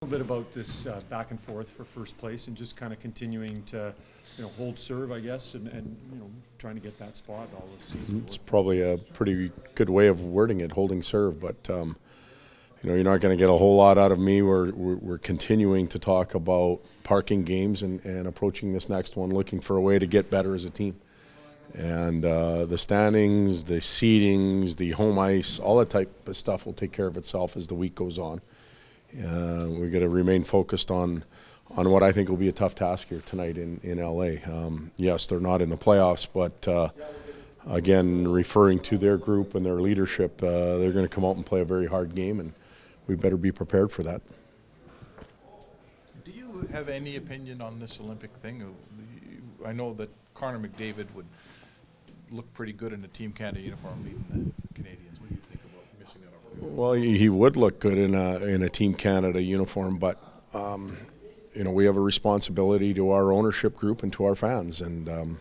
A little bit about this back and forth for first place and just kind of continuing to, hold serve, I guess, and trying to get that spot all this season. It's probably a pretty good way of wording it, holding serve, but you're not going to get a whole lot out of me. We're continuing to talk about parking games and approaching this next one, looking for a way to get better as a team. And the standings, the seedings, the home ice, all that type of stuff will take care of itself as the week goes on. We're going to remain focused on what I think will be a tough task here tonight in LA. Yes, they're not in the playoffs, but again, referring to their group and their leadership, they're going to come out and play a very hard game, and we better be prepared for that. Do you have any opinion on this Olympic thing? I know that Connor McDavid would look pretty good in a Team Canada uniform leading the Canadians. What do you think about missing out on? Well, he would look good in a Team Canada uniform, but we have a responsibility to our ownership group and to our fans, and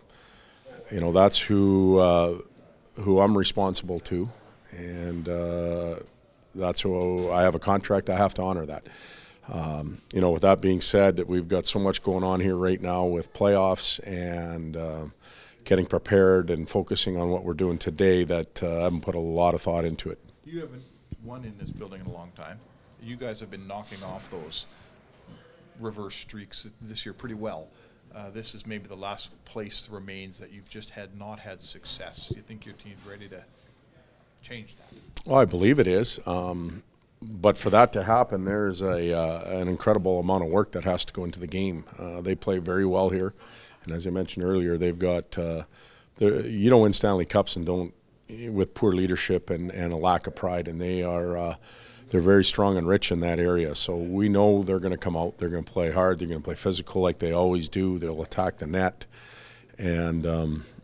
that's who I'm responsible to, and that's who I have a contract. I have to honor that. With that being said, we've got so much going on here right now with playoffs and getting prepared and focusing on what we're doing today that I haven't put a lot of thought into it. You haven't won in this building in a long time. You guys have been knocking off those reverse streaks this year pretty well. This is maybe the last place remains that you've just not had success. Do you think your team's ready to change that? Well, I believe it is. But for that to happen, there's an incredible amount of work that has to go into the game. They play very well here. And as I mentioned earlier, they've got you don't win Stanley Cups and don't with poor leadership and a lack of pride. And they're very strong and rich in that area. So we know they're going to come out. They're going to play hard. They're going to play physical like they always do. They'll attack the net. And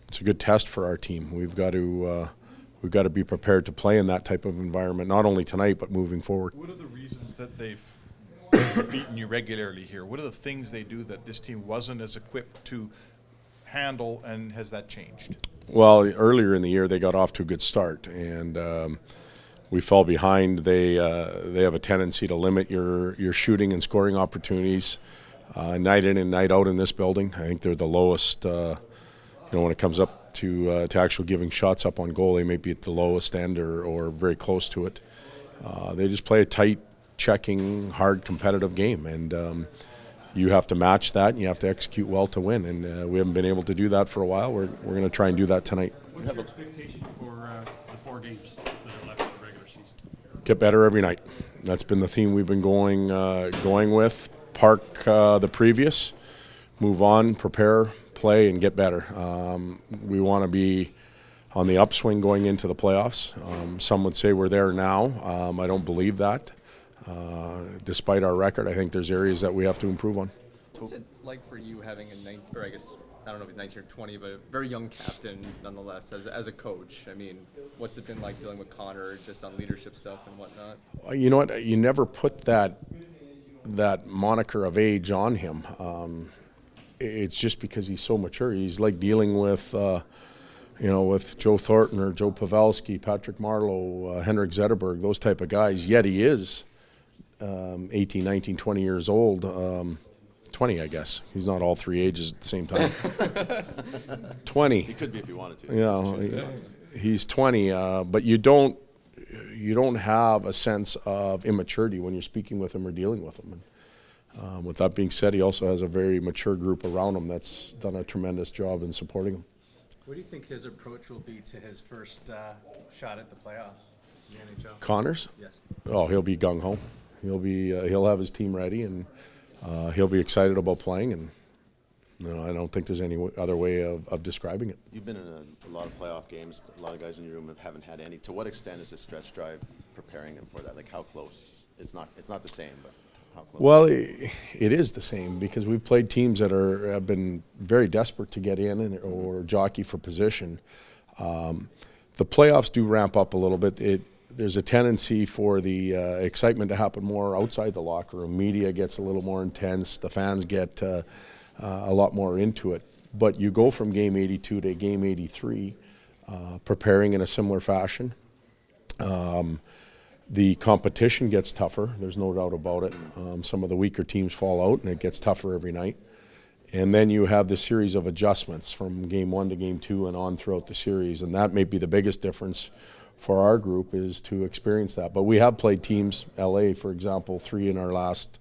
it's a good test for our team. We've got to be prepared to play in that type of environment, not only tonight, but moving forward. What are the reasons that they've beaten you regularly here? What are the things they do that this team wasn't as equipped to handle, and has that changed? Well, earlier in the year, they got off to a good start, and we fell behind. They have a tendency to limit your shooting and scoring opportunities night in and night out in this building. I think they're the lowest, when it comes up to actual giving shots up on goal. They may be at the lowest end or very close to it. They just play a tight, checking, hard, competitive game, and you have to match that, and you have to execute well to win. And we haven't been able to do that for a while. We're going to try and do that tonight. What's your expectation for the 4 games that are left of the regular season? Get better every night. That's been the theme we've been going with. Park the previous, move on, prepare, play, and get better. We want to be on the upswing going into the playoffs. Some would say we're there now. I don't believe that. Despite our record, I think there's areas that we have to improve on. What's it like for you having I don't know if he's 19 or 20, but a very young captain nonetheless as a coach? I mean, what's it been like dealing with Connor just on leadership stuff and whatnot? You know what? You never put that moniker of age on him. It's just because he's so mature. He's like dealing with, with Joe Thornton or Joe Pavelski, Patrick Marleau, Henrik Zetterberg, those type of guys. Yet he is 18, 19, 20 years old. 20, I guess. He's not all three ages at the same time. 20. He could be if he wanted to. He's 20, but you don't have a sense of immaturity when you're speaking with him or dealing with him. And, with that being said, he also has a very mature group around him that's done a tremendous job in supporting him. What do you think his approach will be to his first shot at the playoffs in the NHL? Connors? Yes. Oh, he'll be gung-ho. He'll have his team ready, and he'll be excited about playing, and I don't think there's any other way of describing it. You've been in a lot of playoff games. A lot of guys in your room haven't had any. To what extent is this stretch drive preparing them for that? Like how close? It's not the same, but how close? Well, it is the same because we've played teams that have been very desperate to get in or jockey for position. The playoffs do ramp up a little bit. There's a tendency for the excitement to happen more outside the locker room. Media gets a little more intense. The fans get a lot more into it. But you go from game 82 to game 83, preparing in a similar fashion. The competition gets tougher. There's no doubt about it. Some of the weaker teams fall out, and it gets tougher every night. And then you have the series of adjustments from game 1 to game 2 and on throughout the series, and that may be the biggest difference for our group, is to experience that. But we have played teams, LA, for example, 3 in our last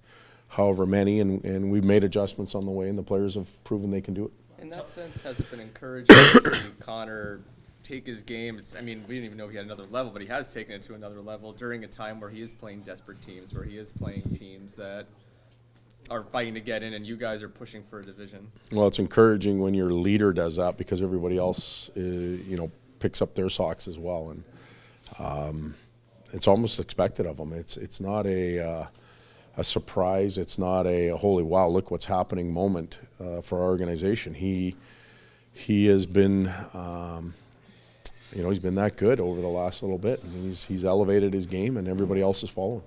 however many, and we've made adjustments on the way, and the players have proven they can do it. In that sense, has it been encouraging to see Connor take his game? I mean, we didn't even know he had another level, but he has taken it to another level during a time where he is playing desperate teams, where he is playing teams that are fighting to get in, and you guys are pushing for a division. Well, it's encouraging when your leader does that, because everybody else, picks up their socks as well, and it's almost expected of him. It's not a surprise. It's not a holy wow, look what's happening moment for our organization. He has been. He's been that good over the last little bit, and he's elevated his game, and everybody else is following.